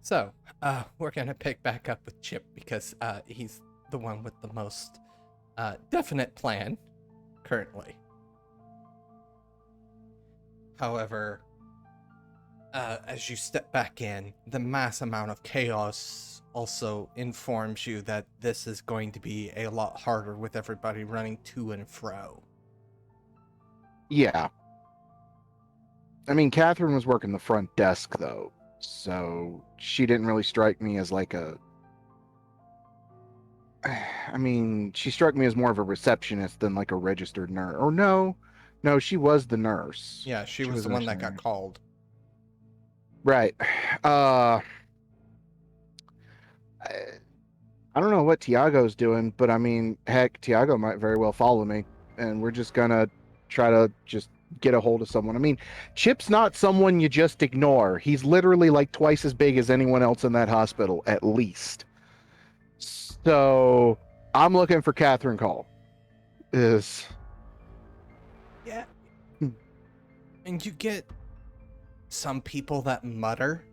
So, we're gonna pick back up with Chip because he's the one with the most definite plan currently. However, as you step back in, the mass amount of chaos also informs you that this is going to be a lot harder with everybody running to and fro. Yeah. I mean, Catherine was working the front desk, though, so she didn't really strike me as like a... I mean, she struck me as more of a receptionist than like a registered nurse. Or no, she was the nurse. Yeah, she was the one that got called. Right. I don't know what Tiago's doing, but I mean, heck, Tiago might very well follow me, and we're just gonna try to just get a hold of someone. I mean, Chip's not someone you just ignore. He's literally like twice as big as anyone else in that hospital, at least. So I'm looking for Catherine Call. Yeah. And you get some people that mutter.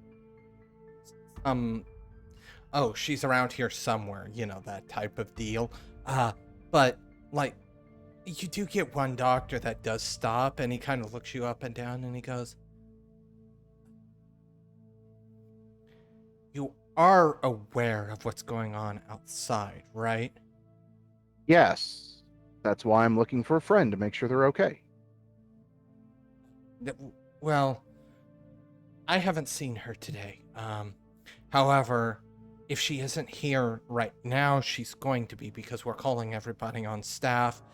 Oh, she's around here somewhere, that type of deal. But, like, you do get one doctor that does stop, and he kind of looks you up and down, and he goes, "You are aware of what's going on outside, right?" Yes. That's why I'm looking for a friend to make sure they're okay. Well, I haven't seen her today. However, if she isn't here right now, she's going to be because we're calling everybody on staff.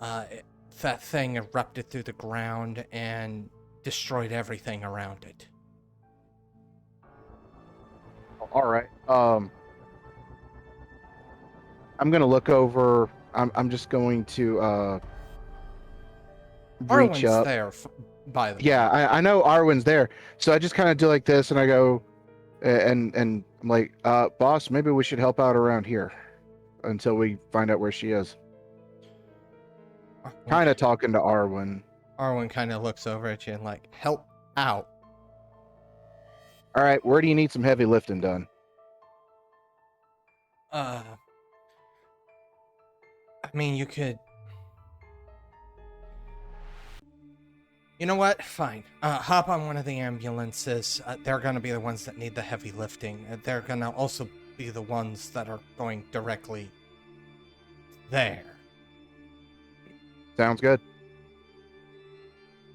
That thing erupted through the ground and destroyed everything around it. All right. I'm gonna look over. I'm just going to reach Arwen's up. there, by the way. Yeah, I know Arwen's there. So I just kind of do like this, and I go, and I'm like, boss, maybe we should help out around here until we find out where she is. Kind of talking to Arwen. Arwen kind of looks over at you and like, help out. All right, where do you need some heavy lifting done? I mean, you could... You know what? Fine. Hop on one of the ambulances. They're going to be the ones that need the heavy lifting. They're going to also be the ones that are going directly there. Sounds good.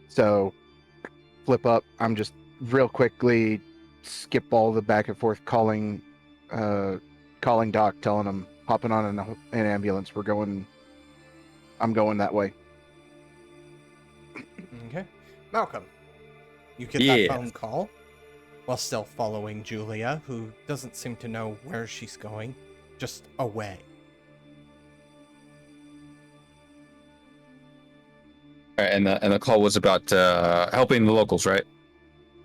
So, flip up. I'm just real quickly skip all the back and forth calling Doc, telling him hopping on an ambulance. I'm going that way. Okay. Malcolm, you get that phone call while still following Júlia, who doesn't seem to know where she's going, just away. And the call was about helping the locals, right?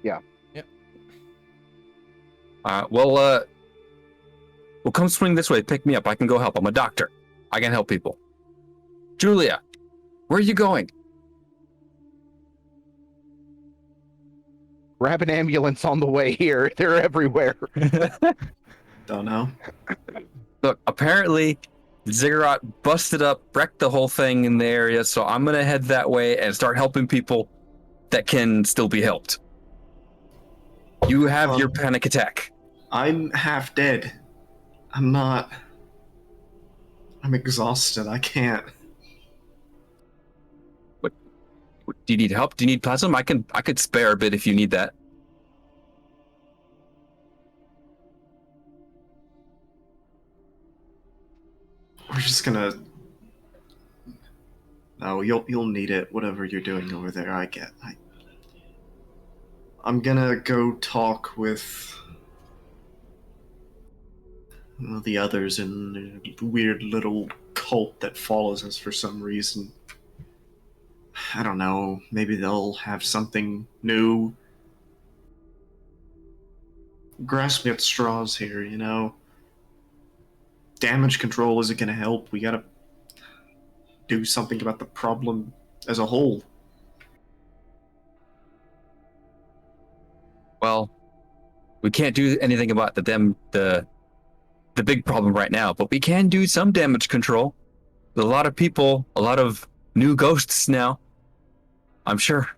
Yeah. Yep. Well, come swing this way. Pick me up. I can go help. I'm a doctor. I can help people. Júlia, where are you going? Grab an ambulance on the way here. They're everywhere. Don't know. Look, apparently Ziggurat busted up, wrecked the whole thing in the area, so I'm going to head that way and start helping people that can still be helped. You have your panic attack. I'm half dead. I'm exhausted. I can't. Do you need help? Do you need plasma? I could spare a bit if you need that. We're just gonna... No, you'll need it, whatever you're doing over there. I'm gonna go talk with the others in the weird little cult that follows us for some reason. I don't know, maybe they'll have something new. Grasping at straws here, Damage control isn't going to help. We gotta do something about the problem as a whole. Well, We can't do anything about the big problem right now, but we can do some damage control. There's a lot of people, a lot of new ghosts now. I'm sure.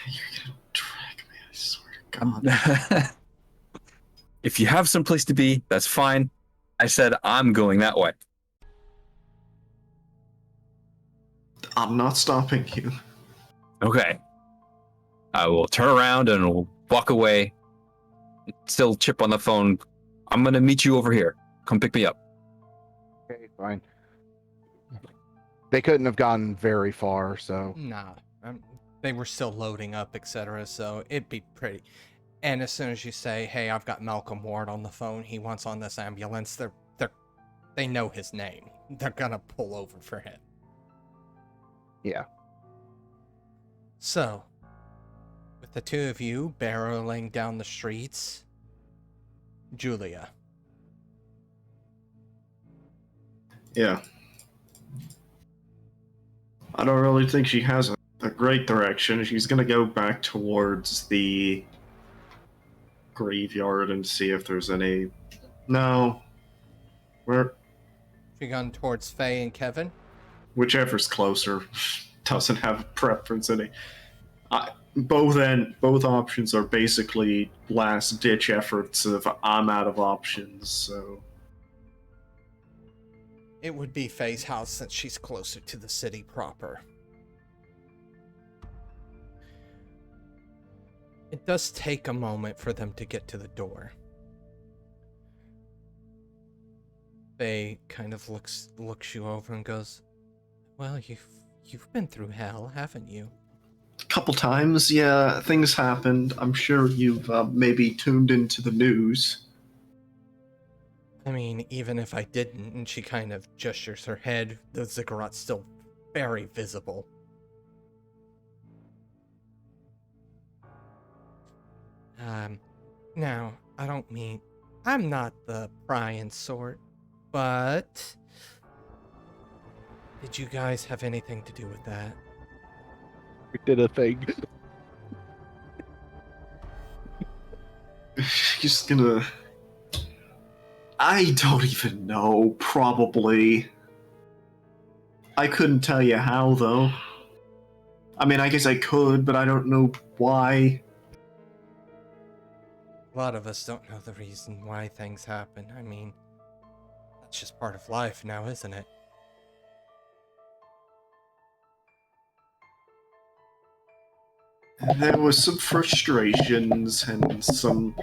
You're gonna drag me, I swear to God. If you have some place to be, that's fine. I said I'm going that way. I'm not stopping you. Okay. I will turn around and will walk away. Still Chip on the phone. I'm gonna meet you over here. Come pick me up. Okay, fine. They couldn't have gone very far, so Nah, they were still loading up, etc. So it'd be pretty. And as soon as you say, "Hey, I've got Malcolm Ward on the phone. He wants on this ambulance," they know his name. They're gonna pull over for him. yeah. So, with the two of you barreling down the streets, Júlia. Yeah. I don't really think she has a great direction. She's gonna go back towards the graveyard and see if there's any. No. Where? She gone towards Faye and Kevin. Whichever's closer. Doesn't have a preference any. Both options are basically last ditch efforts of I'm out of options, so It would be Faye's house since she's closer to the city proper. It does take a moment for them to get to the door. Faye kind of looks you over and goes, "Well, you've been through hell, haven't you?" a couple times, yeah, things happened. I'm sure you've maybe tuned into the news. I mean, even if I didn't, and she kind of gestures her head, the ziggurat's still very visible. Now, I don't mean, I'm not the prying sort, but did you guys have anything to do with that? We did a thing. Just gonna. I don't even know, probably. I couldn't tell you how, though. I mean, I guess I could, but I don't know why. A lot of us don't know the reason why things happen. I mean, that's just part of life now, isn't it? There was some frustrations and some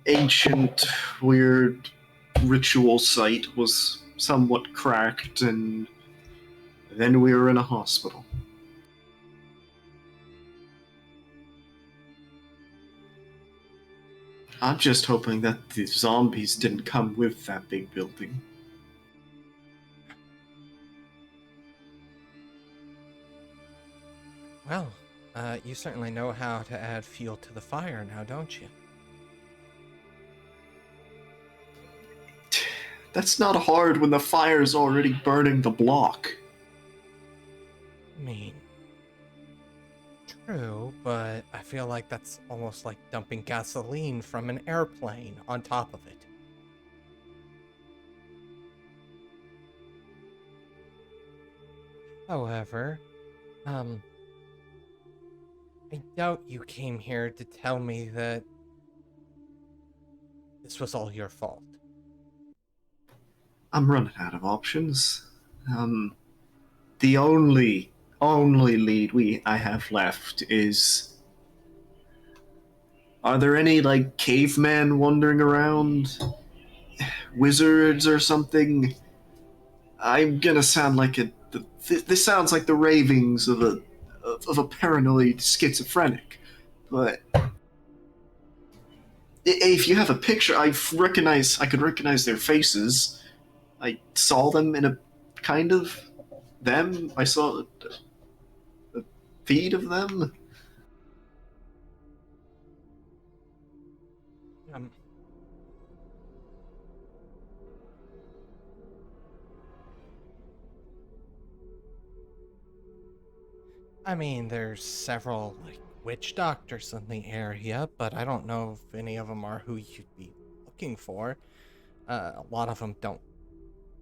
ancient, weird ritual site was somewhat cracked, and then we were in a hospital. I'm just hoping that the zombies didn't come with that big building. Well, you certainly know how to add fuel to the fire now, don't you? That's not hard when the fire's already burning the block. I mean, true, but I feel like that's almost like dumping gasoline from an airplane on top of it. However, I doubt you came here to tell me that this was all your fault. I'm running out of options. The only lead I have left is, are there any like cavemen wandering around? Wizards or something? I'm gonna sound like this sounds like the ravings of a paranoid schizophrenic, but if you have a picture, I could recognize their faces. I saw them in a kind of them. I saw a feed of them. Um, I mean, there's several, like, witch doctors in the area, but I don't know if any of them are who you'd be looking for. A lot of them don't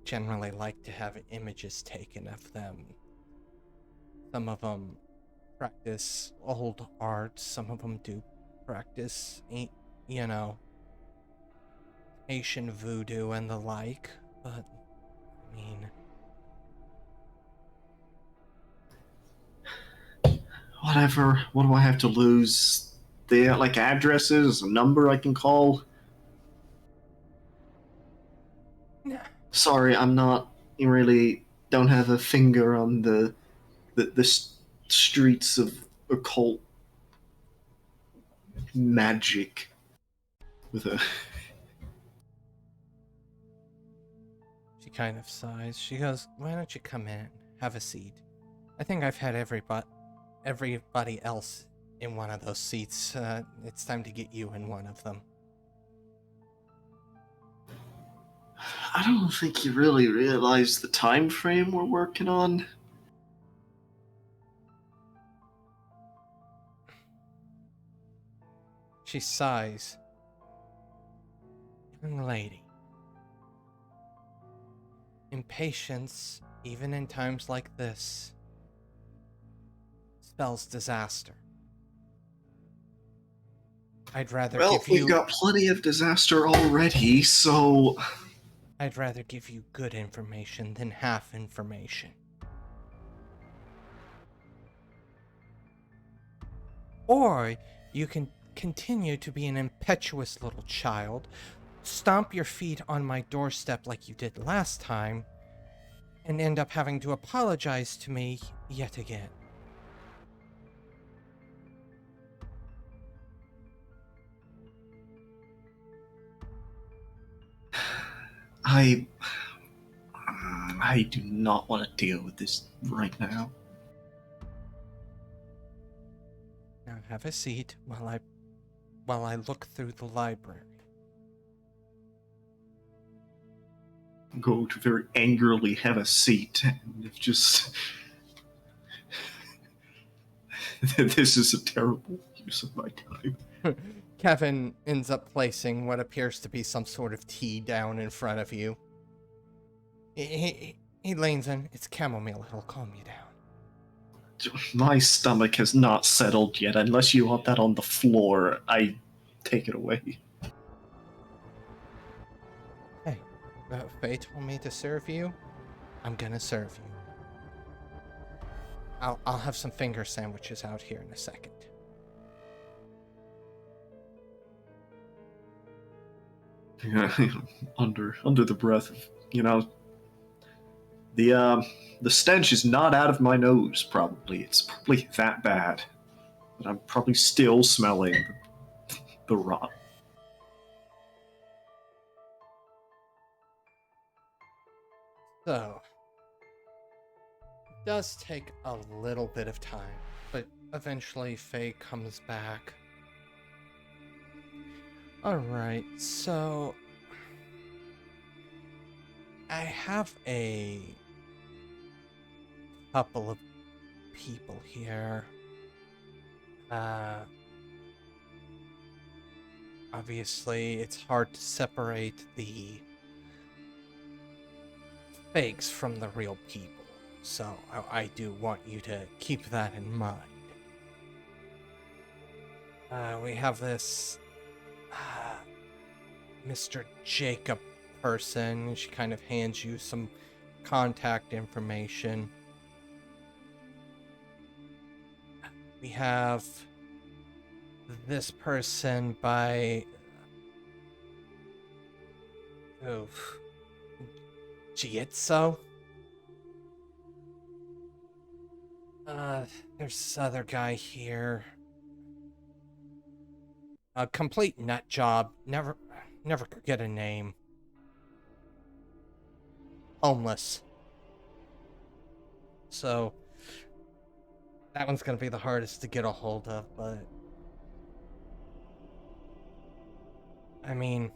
generally like to have images taken of them. Some of them practice old art, some of them do practice, you know, Asian voodoo and the like, but, I mean... Whatever. What do I have to lose? Their like addresses, a number I can call. Nah. Sorry, I'm not really don't have a finger on the streets of occult magic. With a She kind of sighs. She goes, "Why don't you come in? Have a seat. I think I've had everybody else in one of those seats. It's time to get you in one of them." I don't think you really realize the time frame we're working on. She sighs. "Young lady, impatience, even in times like this, spells disaster. I'd rather Well, give you... we've got plenty of disaster already, so I'd rather give you good information than half information. Or you can continue to be an impetuous little child, stomp your feet on my doorstep like you did last time, and end up having to apologize to me yet again." I do not want to deal with this right now. Now have a seat while I look through the library. I'm going to very angrily have a seat and just this is a terrible use of my time. Kevin ends up placing what appears to be some sort of tea down in front of you. He leans in. "It's chamomile. It'll calm you down." My stomach has not settled yet. Unless you want that on the floor, I take it away. Hey, Faye told me to serve you. I'm gonna serve you. I'll have some finger sandwiches out here in a second. under the breath of, the stench is not out of my nose. Probably it's probably that bad, but I'm probably still smelling the rot. So, it does take a little bit of time, but eventually Faye comes back. Alright, so I have a couple of people here. Obviously, it's hard to separate the fakes from the real people, so I do want you to keep that in mind. We have this Mr. Jacob person. She kind of hands you some contact information. We have this person by Jietso. There's this other guy here. A complete nut job. Never could get a name. Homeless. So that one's gonna be the hardest to get a hold of, but I mean,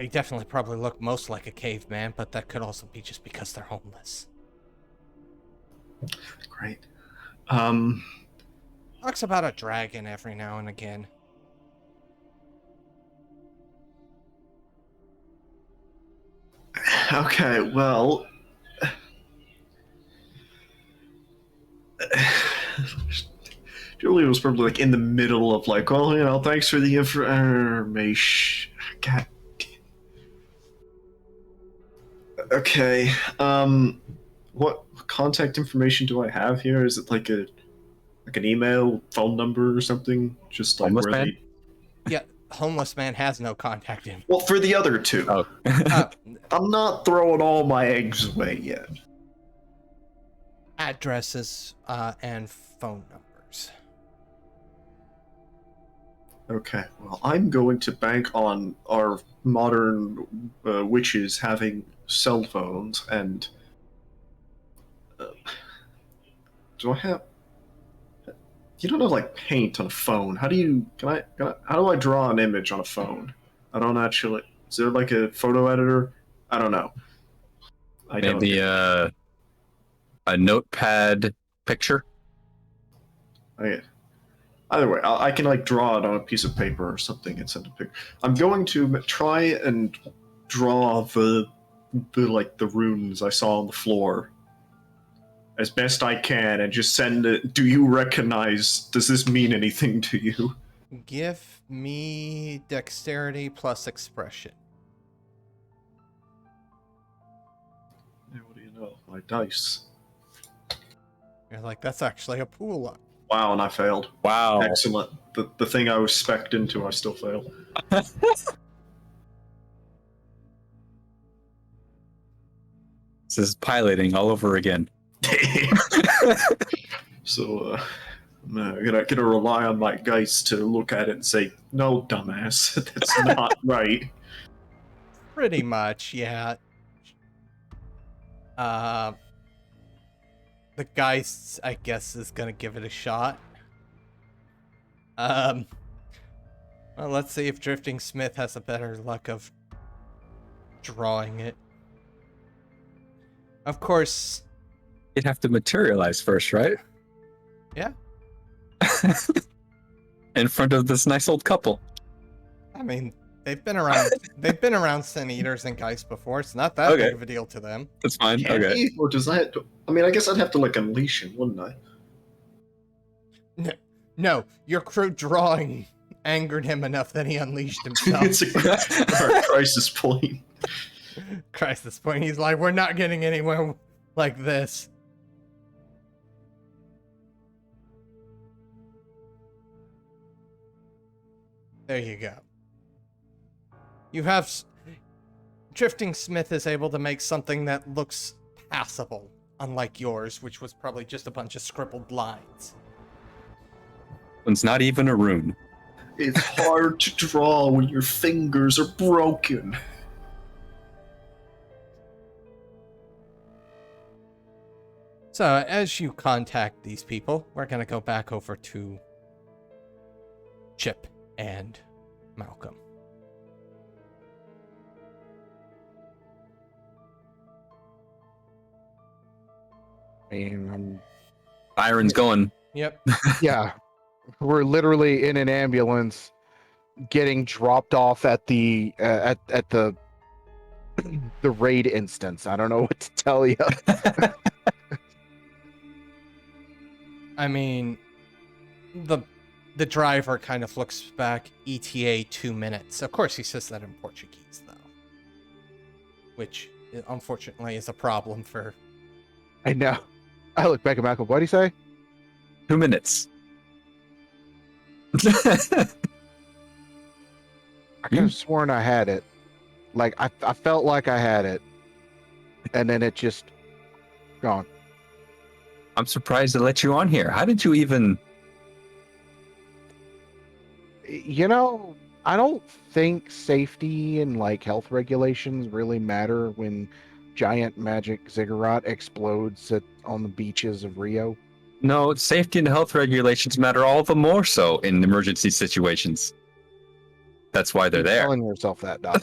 they definitely probably look most like a caveman, but that could also be just because they're homeless. Great. Talks about a dragon every now and again. Okay, well... Julia was probably like in the middle of like, well, thanks for the information. God. Okay. What contact information do I have here? Is it like an email, phone number, or something? Just like Homeless where man? they. Yeah, homeless man has no contact info. Well, for the other two, Oh. I'm not throwing all my eggs away yet. Addresses and phone numbers. Okay, well, I'm going to bank on our modern witches having cell phones, and do I have? You don't have like paint on a phone. How do you? How do I draw an image on a phone? I don't actually. Is there like a photo editor? I don't know. Maybe a notepad picture. Okay. Either way, I can like draw it on a piece of paper or something and send a picture. I'm going to try and draw the runes I saw on the floor as best I can and just send it. Do you recognize? Does this mean anything to you? Give me dexterity plus expression. Hey, what do you know? My dice. You're like, that's actually a pool up. Wow, and I failed. Wow. Excellent. The thing I was spec'd into, I still failed. This is piloting all over again. So, I'm gonna rely on my Geist to look at it and say, no, dumbass, that's not right. Pretty much, yeah. The Geist, I guess, is gonna give it a shot. Well, let's see if Drifting Smith has a better luck of drawing it. Of course. You'd have to materialize first, right? Yeah. In front of this nice old couple. I mean, they've been around Sin-Eaters and Geist before. It's not that Okay. big of a deal to them. That's fine. Can Okay. he? Or does that? I mean, I guess I'd have to like unleash him, wouldn't I? No, your crew drawing angered him enough that he unleashed himself. It's a crisis point. Crisis point. He's like, we're not getting anywhere like this. There you go. You have... Drifting Smith is able to make something that looks passable, unlike yours, which was probably just a bunch of scribbled lines. It's not even a rune. It's hard to draw when your fingers are broken. So, as you contact these people, we're going to go back over to Chip and Malcolm. Byron's going. Yep. Yeah, we're literally in an ambulance, getting dropped off at the the raid instance. I don't know what to tell you. I mean, the driver kind of looks back, ETA 2 minutes. Of course, he says that in Portuguese, though. Which, unfortunately, is a problem for... I know. I look back at Malcolm. What did he say? 2 minutes. I could have sworn I had it. Like, I felt like I had it. And then it just... gone. I'm surprised to let you on here. How did you even... You know, I don't think safety and, like, health regulations really matter when giant magic ziggurat explodes on the beaches of Rio. No, safety and health regulations matter all the more so in emergency situations. That's why they're Keep there. telling yourself that, Doc.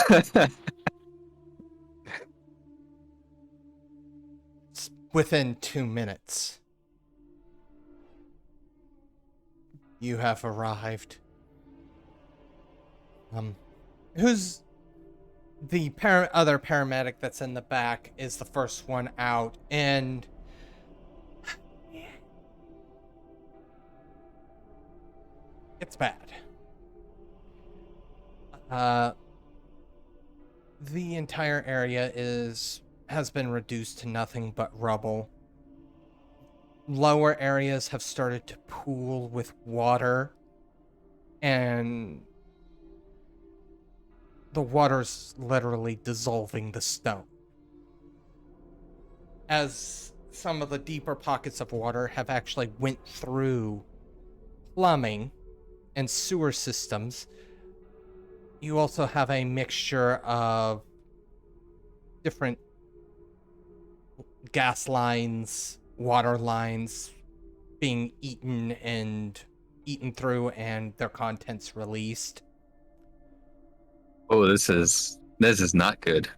Within 2 minutes, You have arrived. Who's the other paramedic that's in the back is the first one out, and it's bad. The entire area has been reduced to nothing but rubble. Lower areas have started to pool with water, and the water's literally dissolving the stone. As some of the deeper pockets of water have actually went through plumbing and sewer systems, you also have a mixture of different gas lines, water lines being eaten through and their contents released. Oh, this is not good.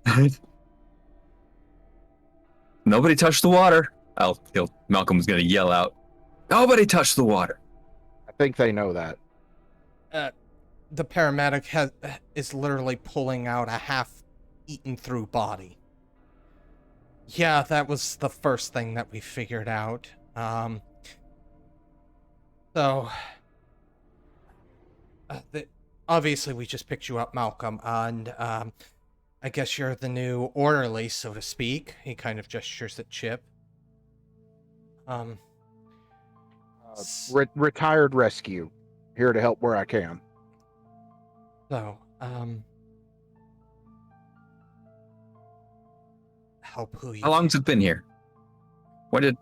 Nobody touched the water. Malcolm's gonna yell out, "Nobody touched the water." I think they know that. The paramedic is literally pulling out a half-eaten through body. Yeah, that was the first thing that we figured out. Obviously we just picked you up, Malcolm, and I guess you're the new orderly, so to speak. He kind of gestures at Chip. Retired rescue. Here to help where I can. So, help who you How long's it been here? What did...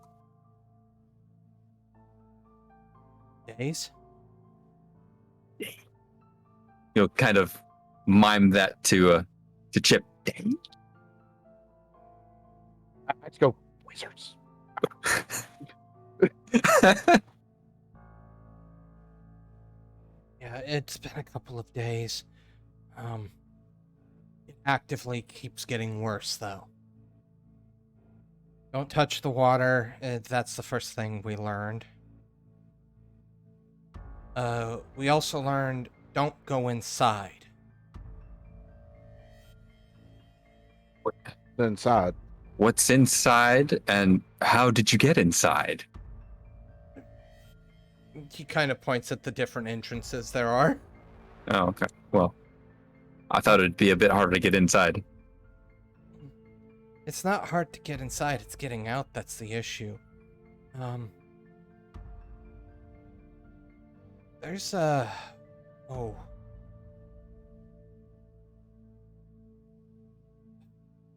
days? You'll kind of mime that to Chip. Dang. Let's go, wizards. Yeah, it's been a couple of days. It actively keeps getting worse, though. Don't touch the water. That's the first thing we learned. We also learned don't go inside. Inside. What's inside, and how did you get inside? He kind of points at the different entrances there are. Oh, okay. Well, I thought it'd be a bit harder to get inside. It's not hard to get inside, it's getting out that's the issue. There's oh.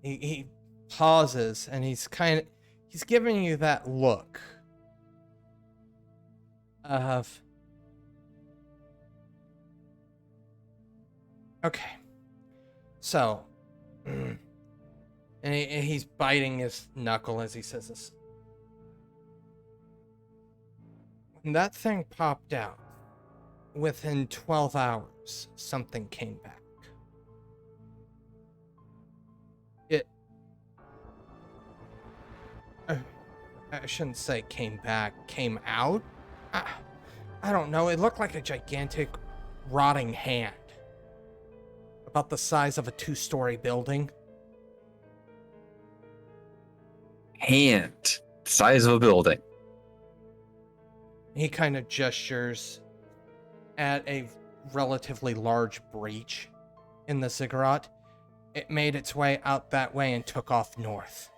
He pauses and he's giving you that look of okay. So and he's biting his knuckle as he says this. When that thing popped out, within 12 hours, something came back. I shouldn't say came back, came out? I don't know, it looked like a gigantic rotting hand. About the size of a 2-story building. Hand. Size of a building. He kind of gestures at a relatively large breach in the ziggurat. It made its way out that way and took off north.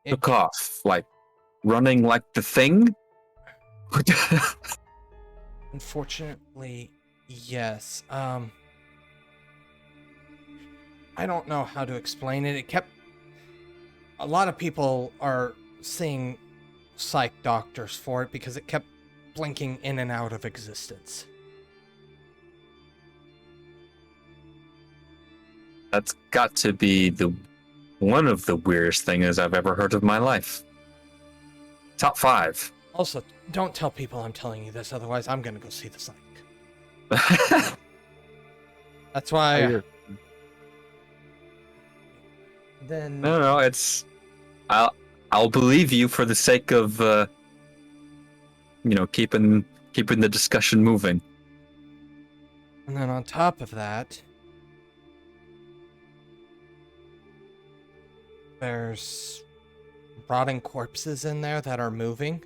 Took off, like running like the thing? Unfortunately, yes. I don't know how to explain it. A lot of people are seeing psych doctors for it because it kept blinking in and out of existence. That's got to be one of the weirdest things I've ever heard of my life. Top 5. Also, don't tell people I'm telling you this, otherwise I'm gonna go see the psych. That's why. Then No, it's. I'll believe you for the sake of keeping the discussion moving. And then on top of that, there's rotting corpses in there that are moving.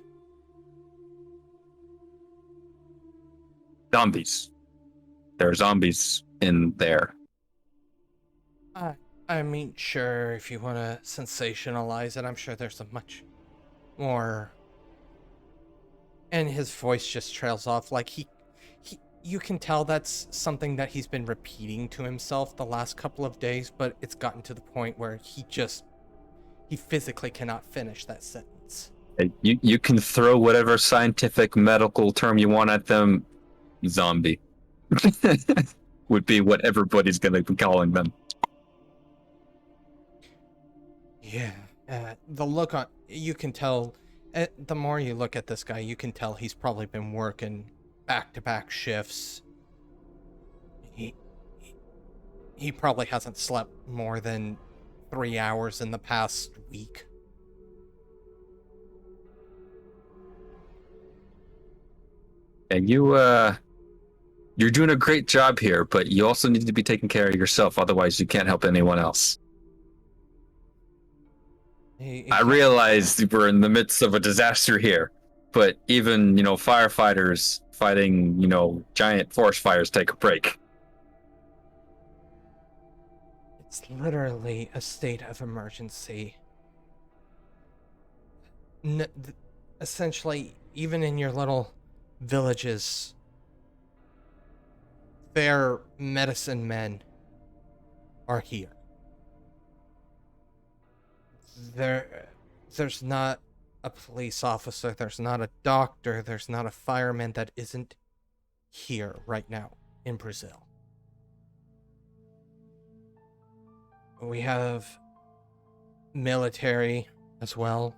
Zombies. There are zombies in there. I mean, sure, if you want to sensationalize it, I'm sure there's a much more... And his voice just trails off, like you can tell that's something that he's been repeating to himself the last couple of days, but it's gotten to the point where he physically cannot finish that sentence. You can throw whatever scientific medical term you want at them. Zombie would be what everybody's going to be calling them. Yeah, the look on, you can tell, the more you look at this guy, you can tell he's probably been working back-to-back shifts. He probably hasn't slept more than 3 hours in the past week. And you're doing a great job here, but you also need to be taking care of yourself, otherwise you can't help anyone else. I realize we're in the midst of a disaster here, but even, firefighters fighting, giant forest fires take a break. It's literally a state of emergency. Essentially, even in your little villages, their medicine men are here. There's not a police officer, there's not a doctor, there's not a fireman that isn't here right now in Brazil. We have military as well.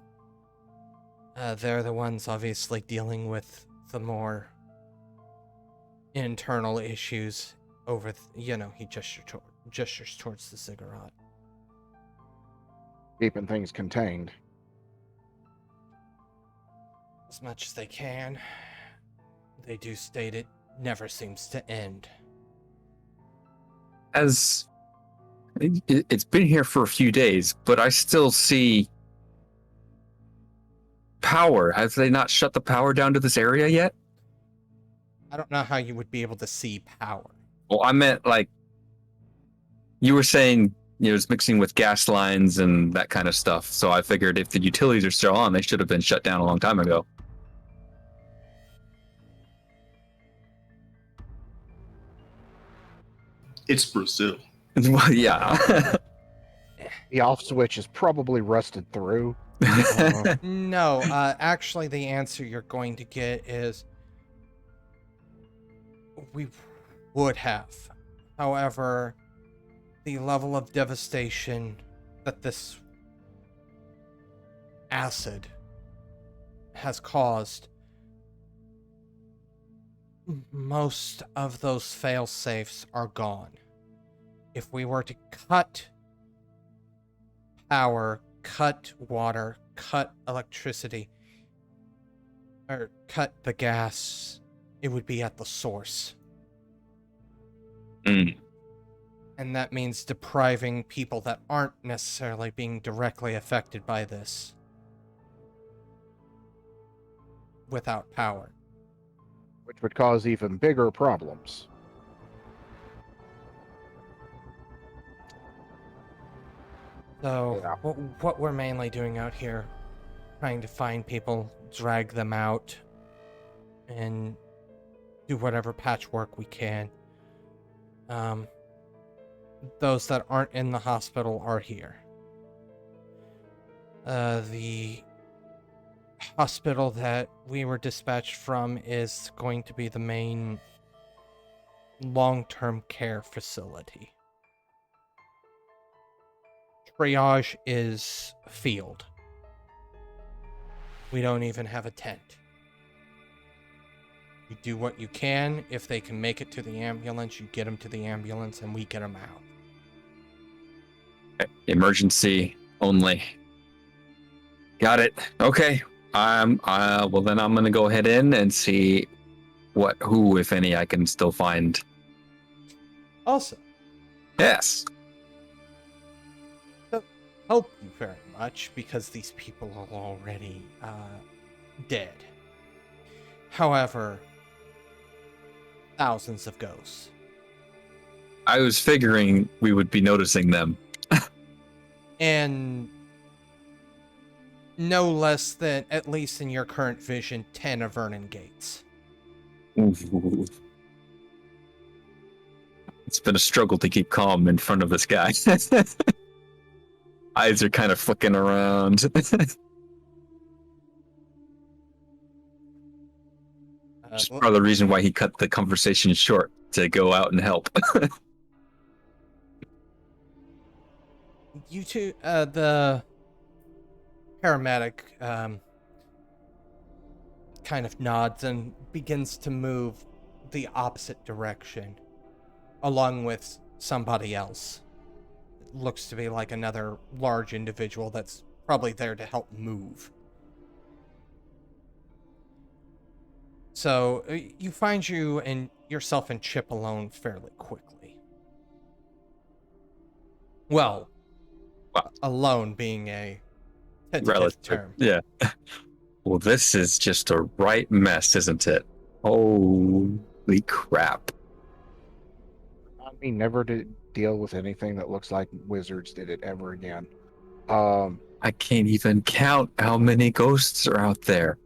They're the ones obviously dealing with the more internal issues over, he gestures towards the cigarette. Keeping things contained. As much as they can. They do state it never seems to end. As it's been here for a few days, but I still see power. Have they not shut the power down to this area yet? I don't know how you would be able to see power. Well, I meant like you were saying, it's mixing with gas lines and that kind of stuff. So I figured if the utilities are still on, they should have been shut down a long time ago. It's Brazil. Well, yeah. The off switch is probably rusted through. No, actually the answer you're going to get is we would have. However, the level of devastation that this acid has caused, most of those fail-safes are gone. If we were to cut power, cut water, cut electricity, or cut the gas, it would be at the source. Mm. And that means depriving people that aren't necessarily being directly affected by this without power. Which would cause even bigger problems. So, Yeah. what we're mainly doing out here, trying to find people, drag them out, and do whatever patchwork we can. Those that aren't in the hospital are here. The hospital that we were dispatched from is going to be the main long-term care facility. Triage is field. We don't even have a tent. You do what you can. If they can make it to the ambulance, you get them to the ambulance, and we get them out. Emergency only. Got it. Okay. Well, then I'm gonna go head in and see who, if any, I can still find. Also, Yes. help you very much because these people are already dead. However, thousands of ghosts. I was figuring we would be noticing them. And no less than, at least in your current vision, 10 of Vernon Gates. Ooh. It's been a struggle to keep calm in front of this guy. Eyes are kind of flicking around. Which is part of the reason why he cut the conversation short to go out and help. You two, the paramedic kind of nods and begins to move the opposite direction along with somebody else. It looks to be like another large individual that's probably there to help move. So you find yourself and Chip alone fairly quickly. Well, alone being a tentative term. Yeah. Well, this is just a right mess, isn't it? Holy crap. I mean, never to deal with anything that looks like wizards did it ever again. I can't even count how many ghosts are out there.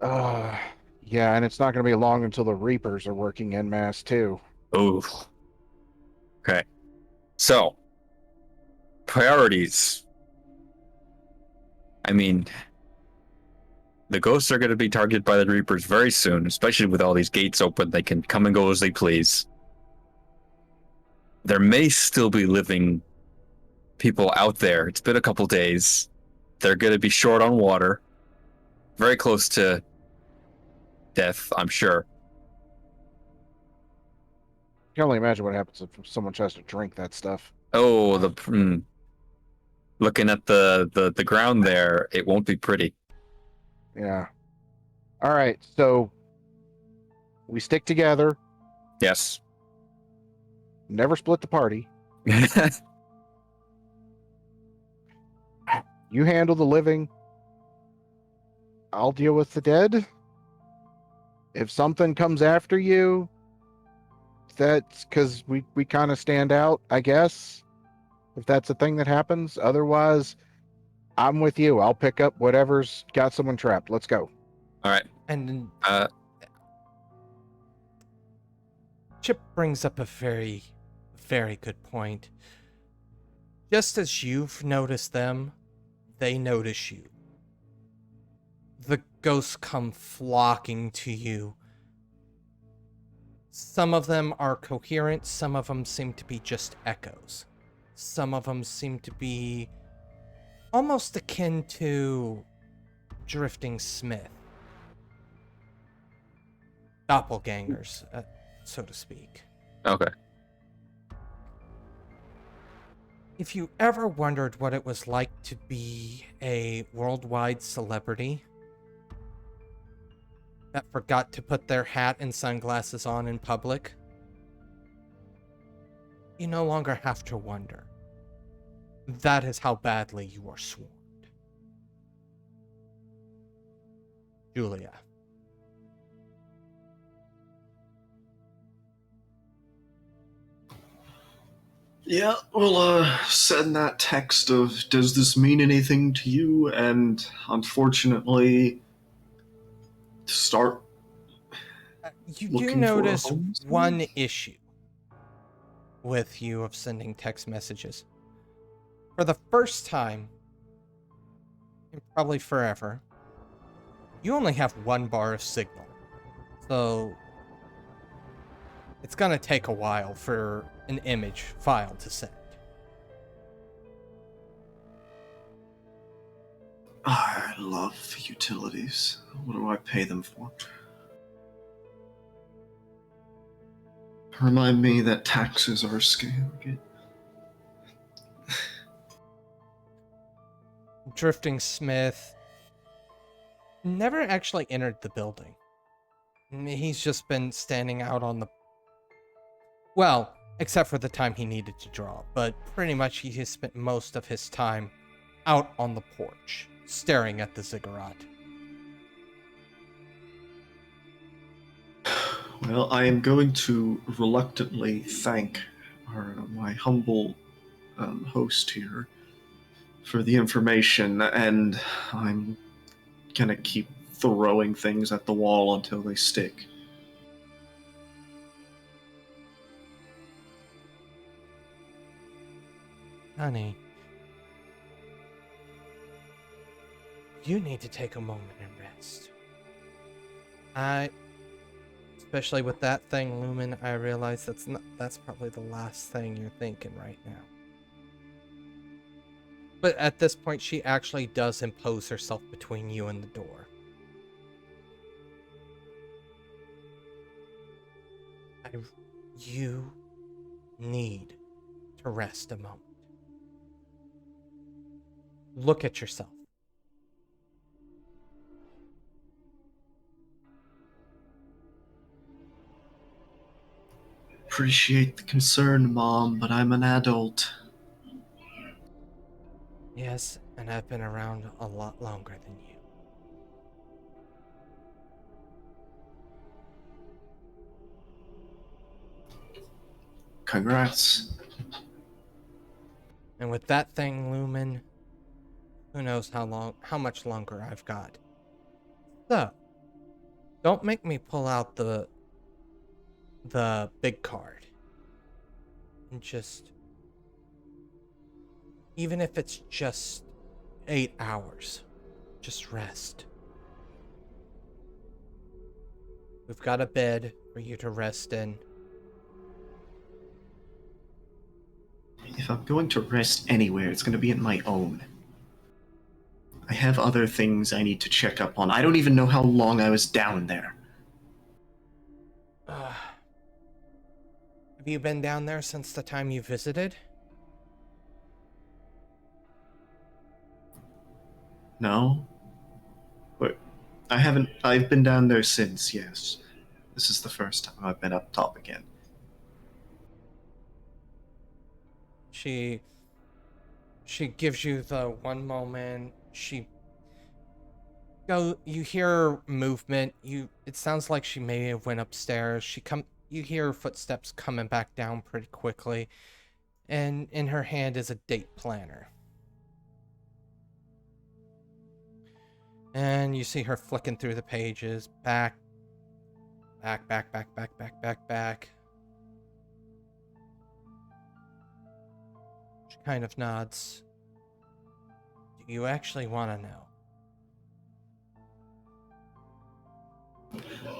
Yeah, and it's not going to be long until the Reapers are working en masse too. Oh. Okay. So, priorities. I mean, the ghosts are going to be targeted by the Reapers very soon, especially with all these gates open. They can come and go as they please. There may still be living people out there. It's been a couple days. They're going to be short on water. Very close to death, I'm sure. I can only imagine what happens if someone tries to drink that stuff. Oh, looking at the ground there, it won't be pretty. Yeah. All right, so we stick together. Yes. Never split the party. You handle the living. I'll deal with the dead. If something comes after you, that's because we kind of stand out, I guess. If that's a thing that happens. Otherwise, I'm with you. I'll pick up whatever's got someone trapped. Let's go. All right. And Chip brings up a very, very good point. Just as you've noticed them, they notice you. The ghosts come flocking to you. Some of them are coherent, some of them seem to be just echoes. Some of them seem to be almost akin to Drifting Smith. Doppelgangers, so to speak. Okay. If you ever wondered what it was like to be a worldwide celebrity that forgot to put their hat and sunglasses on in public, you no longer have to wonder. That is how badly you are swarmed. Júlia. Yeah, well, send that text of, does this mean anything to you? And unfortunately, start You looking do for a notice home. one issue with you of sending text messages. For the first time, and probably forever, you only have one bar of signal. So it's gonna take a while for an image file to send. I love utilities. What do I pay them for? Remind me that taxes are a scam again. Drifting Smith never actually entered the building. He's just been standing out on the... Well, except for the time he needed to draw, but pretty much he has spent most of his time out on the porch, staring at the ziggurat. Well, I am going to reluctantly thank my humble host here for the information, and I'm gonna keep throwing things at the wall until they stick. Honey, you need to take a moment and rest. Especially with that thing looming, I realize that's probably the last thing you're thinking right now. But at this point, she actually does impose herself between you and the door. You need to rest a moment. Look at yourself. Appreciate the concern, Mom, but I'm an adult. Yes, and I've been around a lot longer than you. Congrats. And with that thing looming, who knows how much longer I've got. So, don't make me pull out the big card. And just, even if it's just 8 hours, just rest. We've got a bed for you to rest in. If I'm going to rest anywhere, it's going to be in my own. I have other things I need to check up on. I don't even know how long I was down there. Have you been down there since the time you visited? No? But I haven't... I've been down there since, yes. This is the first time I've been up top again. She gives you the one moment. You hear movement. It sounds like she may have went upstairs. You hear footsteps coming back down pretty quickly, and in her hand is a date planner. And you see her flicking through the pages, back. She kind of nods. Do you actually want to know?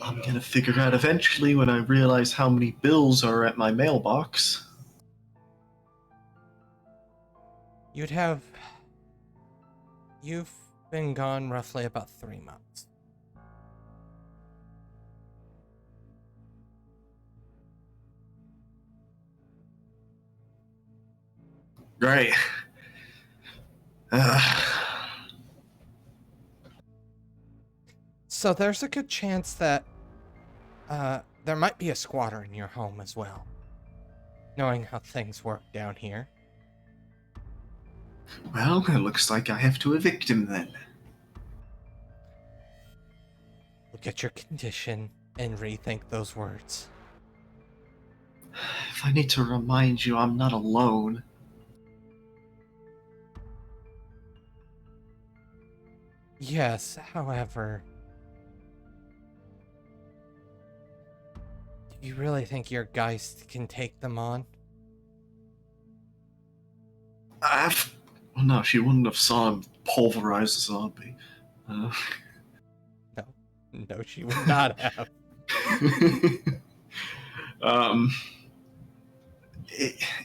I'm gonna figure out eventually when I realize how many bills are at my mailbox. You've been gone roughly about 3 months. Great. So there's a good chance that there might be a squatter in your home as well. Knowing how things work down here. Well, it looks like I have to evict him then. Look at your condition and rethink those words. If I need to remind you, I'm not alone. Yes, however... Do you really think your Geist can take them on? Well, no, she wouldn't have saw him pulverize a zombie. No, she would not have.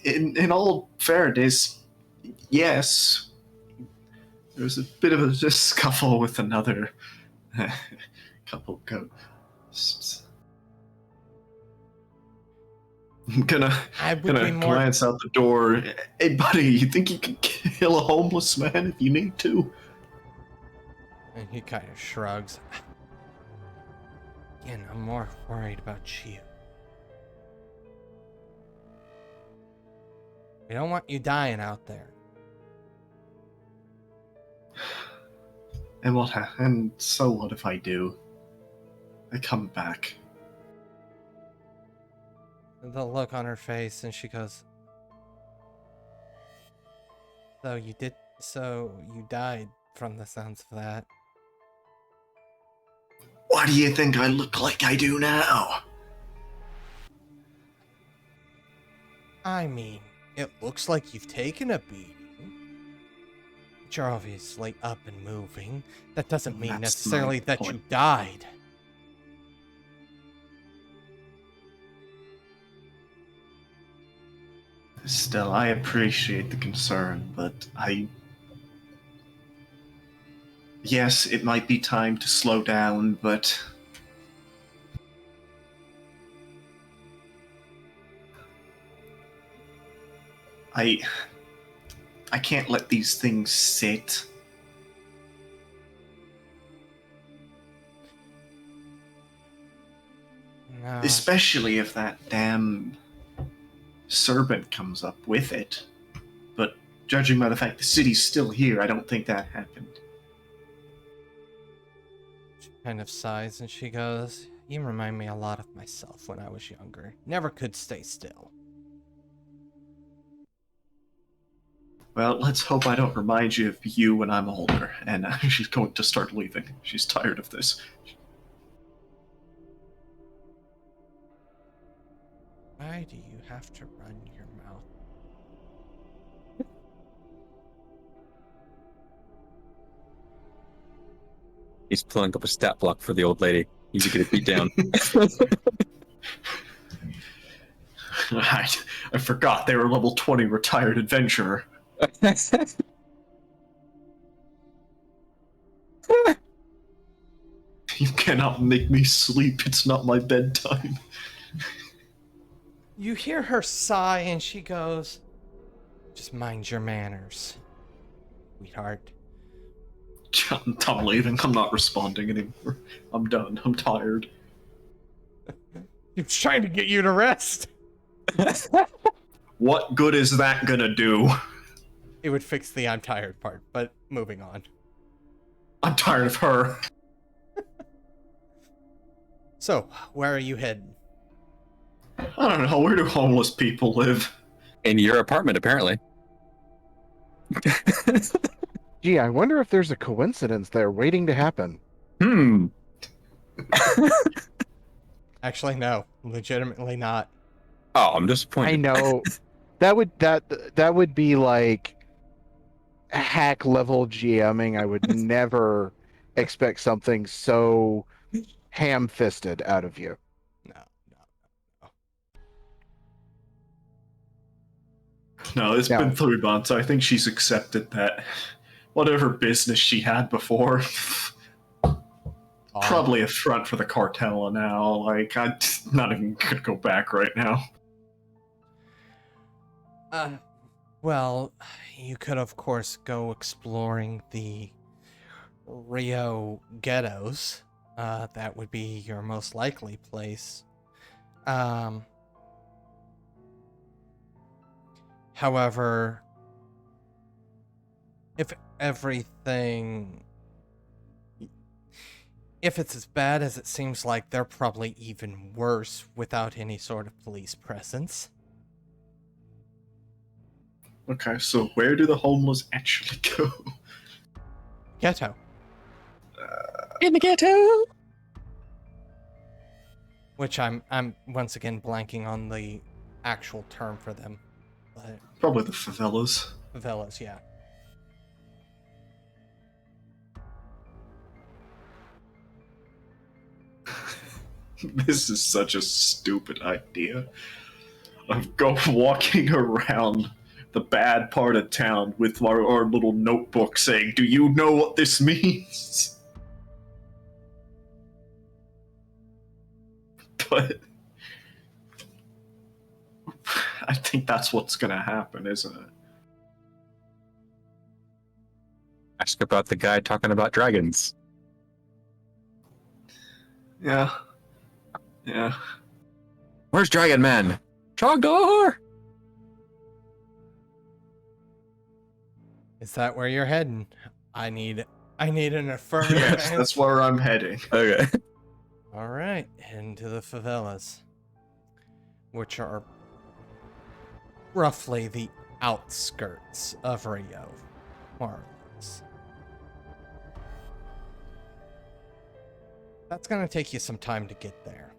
In all fairness, yes, there was a bit of a scuffle with another couple ghosts. I'm gonna glance out the door. Hey, buddy, you think you can kill a homeless man if you need to? And he kind of shrugs. Again, I'm more worried about you. We don't want you dying out there. And so what if I do? I come back. The look on her face, and she goes, So you died from the sounds of that. Why do you think I look like I do now? I mean, it looks like you've taken a beating. But you're obviously up and moving. That doesn't mean That's necessarily my that point. you died. Still, I appreciate the concern, but Yes, it might be time to slow down, but... I can't let these things sit. No. Especially if that damn serpent comes up with it. But judging by the fact the city's still here, I don't think that happened. She kind of sighs and she goes, You remind me a lot of myself when I was younger. Never could stay still. Well, let's hope I don't remind you of you when I'm older. And she's going to start leaving. She's tired of this. Why do you have to run your mouth? He's pulling up a stat block for the old lady. He's gonna get it beat down. I forgot they were level 20 retired adventurer. You cannot make me sleep. It's not my bedtime. You hear her sigh and she goes, Just mind your manners, sweetheart. I'm leaving. I'm not responding anymore. I'm done. I'm tired. He was trying to get you to rest. What good is that gonna do? It would fix the I'm tired part, but moving on. I'm tired of her. So, where are you heading? I don't know. Where do homeless people live? In your apartment, apparently. Gee, I wonder if there's a coincidence there waiting to happen. Actually, no. Legitimately not. Oh, I'm disappointed. I know. that would be like hack level GMing. I would never expect something so ham-fisted out of you. No. No, it's been 3 months. I think she's accepted that whatever business she had before, probably a front for the cartel now. Like, I'm not even gonna go back right now. Well, you could, of course, go exploring the Rio ghettos. That would be your most likely place. However, if it's as bad as it seems like, they're probably even worse without any sort of police presence. Okay, so where do the homeless actually go? Ghetto. In the ghetto. Which I'm once again blanking on the actual term for them. But Probably the favelas. favelas, yeah. This is such a stupid idea. Of walking around the bad part of town with our little notebook saying, "Do you know what this means?" But I think that's what's gonna happen, isn't it? Ask about the guy talking about dragons. Yeah. Yeah. Where's Dragon Man? Trogdor! Is that where you're heading? I need an affirmative Yes, answer. that's where I'm heading. Okay. All right, into the favelas, which are roughly the outskirts of Rio, more or less. That's going to take you some time to get there,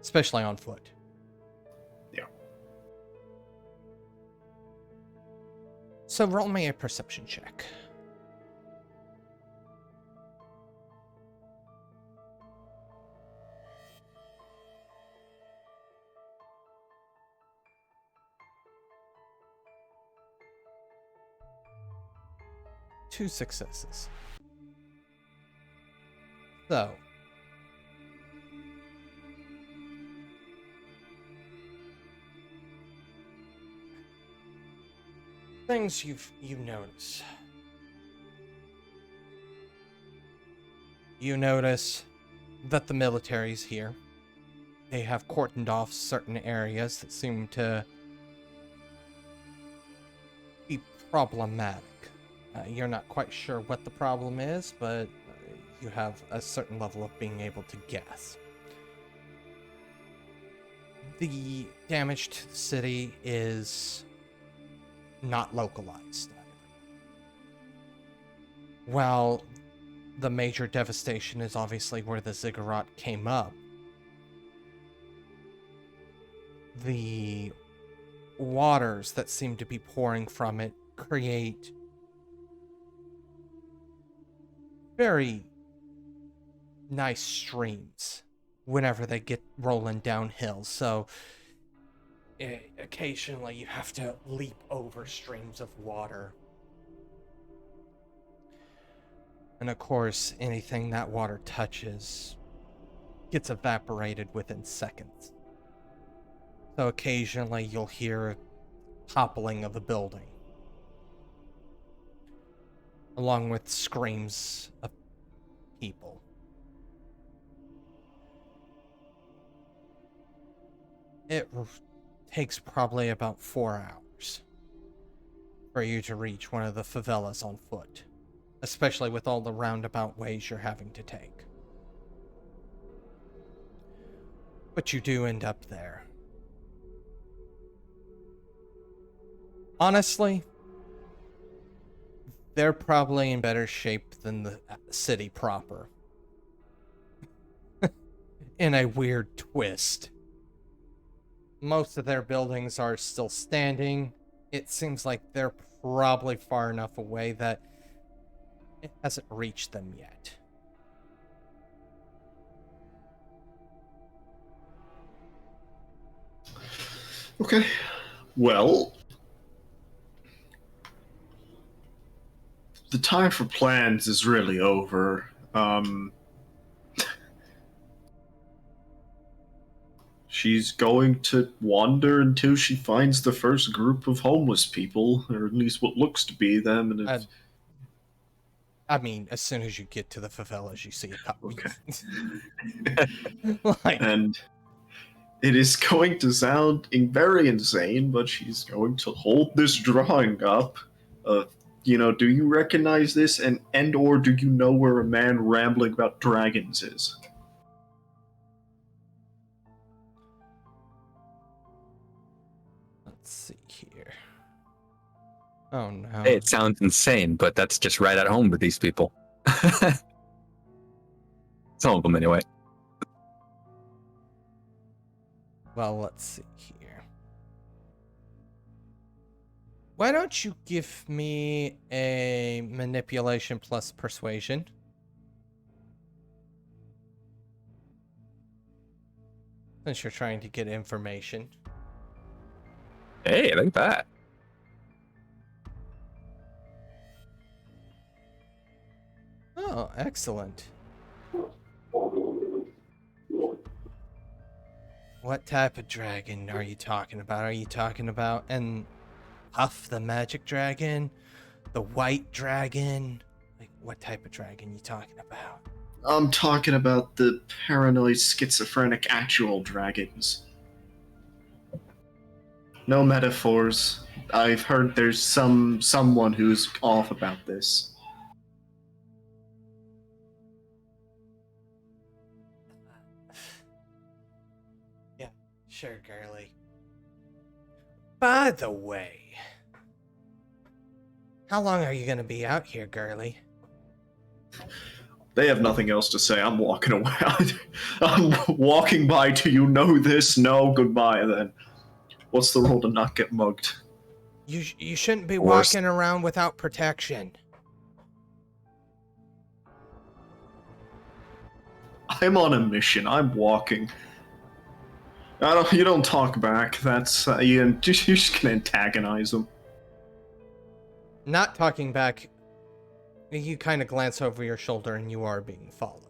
especially on foot. Yeah. So roll me a perception check. Two successes. So, things you notice. You notice that the military's here. They have cordoned off certain areas that seem to be problematic. You're not quite sure what the problem is, but you have a certain level of being able to guess. The damage to the city is not localized. While the major devastation is obviously where the ziggurat came up, the waters that seem to be pouring from it create very nice streams whenever they get rolling downhill. So occasionally you have to leap over streams of water. And of course, anything that water touches gets evaporated within seconds. So occasionally you'll hear a toppling of a building, along with screams of people. It takes probably about 4 hours for you to reach one of the favelas on foot, especially with all the roundabout ways you're having to take. But you do end up there. Honestly, they're probably in better shape than the city proper. In a weird twist. Most of their buildings are still standing. It seems like they're probably far enough away that it hasn't reached them yet. Okay. Well, the time for plans is really over. She's going to wander until she finds the first group of homeless people, or at least what looks to be them. And if... I mean, as soon as you get to the favelas, you see a couple. Okay. Like, And it is going to sound very insane, but she's going to hold this drawing up of, do you recognize this, and or do you know where a man rambling about dragons is? let's see here. Oh no. Hey, it sounds insane, but that's just right at home with these people. Some of them, anyway. Well, let's see here. Why don't you give me a manipulation plus persuasion? Since you're trying to get information. Hey, look at that. Oh, excellent. What type of dragon are you talking about? Are you talking about Puff the magic dragon? The white dragon? Like, what type of dragon you talking about? I'm talking about the paranoid schizophrenic actual dragons. No metaphors. I've heard there's someone who's off about this. Yeah, sure, girly. By the way, how long are you gonna be out here, girly? They have nothing else to say. I'm walking away. I'm walking by. Do you know this? No. Goodbye then. What's the rule to not get mugged? You shouldn't be Worse. walking around without protection. I'm on a mission. I'm walking. You don't talk back. That's you're just gonna antagonize them. Not talking back, you kind of glance over your shoulder and you are being followed.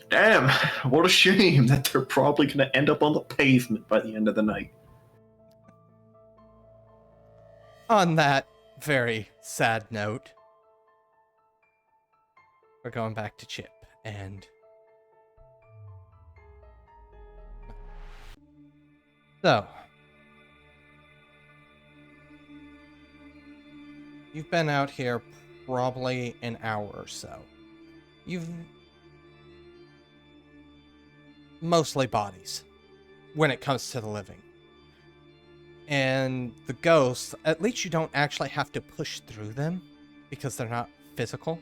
Damn, what a shame that they're probably gonna end up on the pavement by the end of the night. On that very sad note, we're going back to Chip, and so you've been out here probably an hour or so. You've mostly bodies when it comes to the living. And the ghosts, at least you don't actually have to push through them because they're not physical.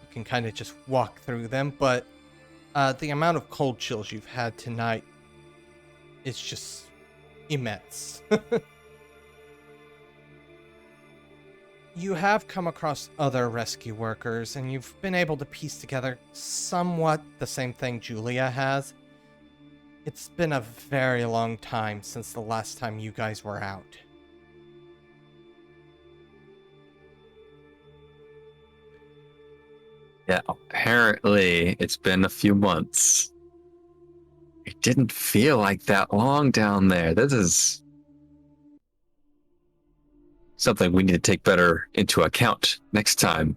You can kind of just walk through them, but the amount of cold chills you've had tonight is just immense. You have come across other rescue workers, and you've been able to piece together somewhat the same thing Júlia has. It's been a very long time since the last time you guys were out. Yeah, apparently it's been a few months. It didn't feel like that long down there. This is something we need to take better into account next time.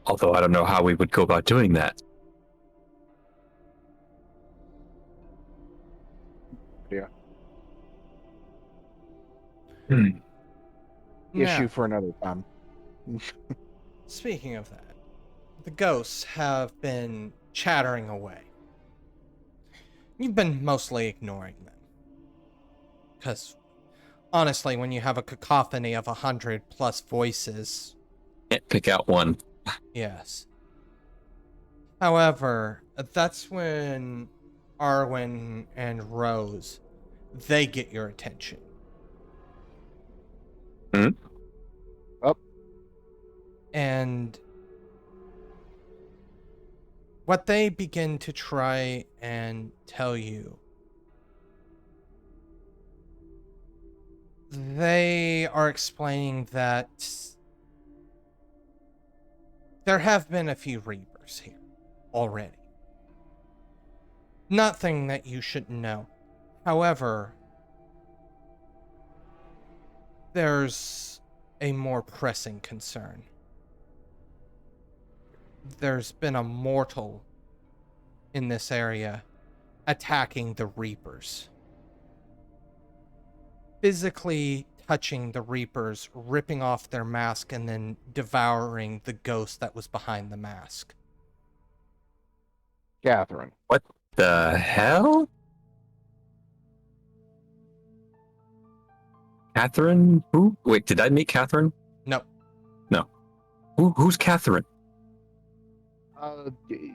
Although I don't know how we would go about doing that. Yeah. Hmm. Issue Now, for another time. speaking of that, the ghosts have been chattering away. You've been mostly ignoring them. Because, honestly, when you have a cacophony of 100+ voices, Can't pick out one. yes. However, that's when Arwen and Rose, they get your attention. Hmm? Up. And what they begin to try and tell you, they are explaining that there have been a few Reapers here already. Nothing that you should know. However, there's a more pressing concern. There's been a mortal in this area attacking the Reapers. Physically touching the Reapers, ripping off their mask, and then devouring the ghost that was behind the mask. Catherine. What the hell? Catherine? Who? Wait, did I meet Catherine? No. No. Who's Catherine?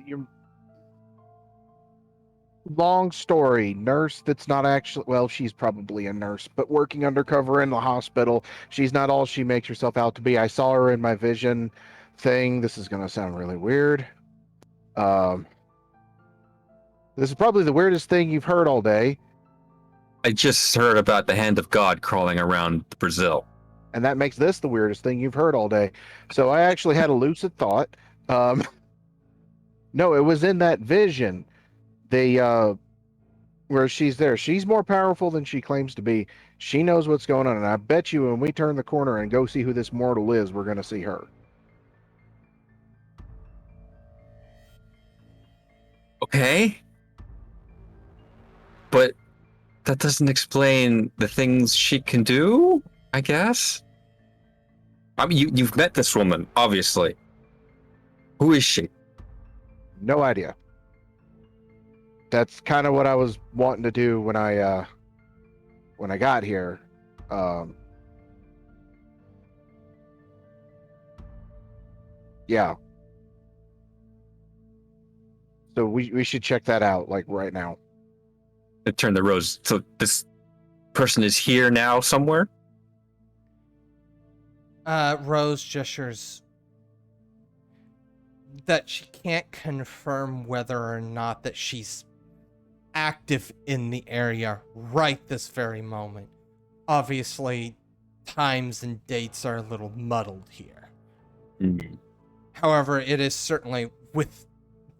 Your long story. Nurse that's not actually, well, she's probably a nurse, but working undercover in the hospital. She's not all she makes herself out to be. I saw her in my vision thing. This is going to sound really weird. This is probably the weirdest thing you've heard all day. I just heard about the hand of God crawling around Brazil. And that makes this the weirdest thing you've heard all day. So I actually had a lucid thought. No, it was in that vision. where she's there. She's more powerful than she claims to be. She knows what's going on, and I bet you when we turn the corner and go see who this mortal is, we're going to see her. Okay. But that doesn't explain the things she can do, I guess? I mean, you've met this woman, obviously. Who is she? No idea. That's kind of what I was wanting to do when I got here. Yeah. So we should check that out, like, right now. I turn to Rose. So this person is here now somewhere? Rose gestures that she can't confirm whether or not that she's active in the area right this very moment. Obviously, times and dates are a little muddled here. Mm-hmm. However, it is certainly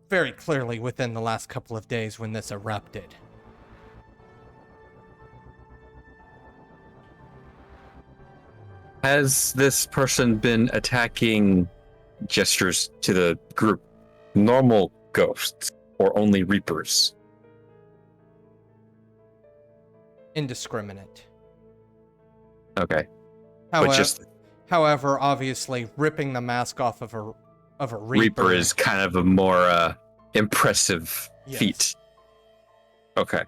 very clearly within the last couple of days when this erupted. Has this person been attacking, gestures to the group, normal ghosts or only reapers? Indiscriminate. Okay. However, obviously, ripping the mask off of a Reaper is kind of a more impressive feat. Okay.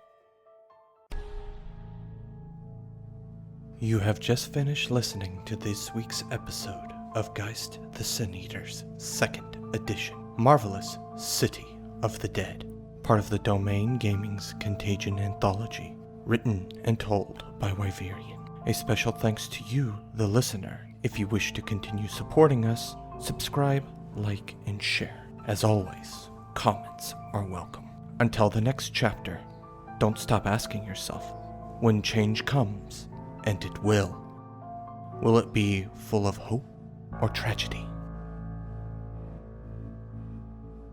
You have just finished listening to this week's episode of Geist the Sin-Eaters, 2nd edition, Marvelous City of the Dead, part of the Domain Gaming's Contagion Anthology, written and told by Wyverian. A special thanks to you, the listener. If you wish to continue supporting us, subscribe, like, and share. As always, comments are welcome. Until the next chapter, don't stop asking yourself, when change comes, and it will it be full of hope or tragedy?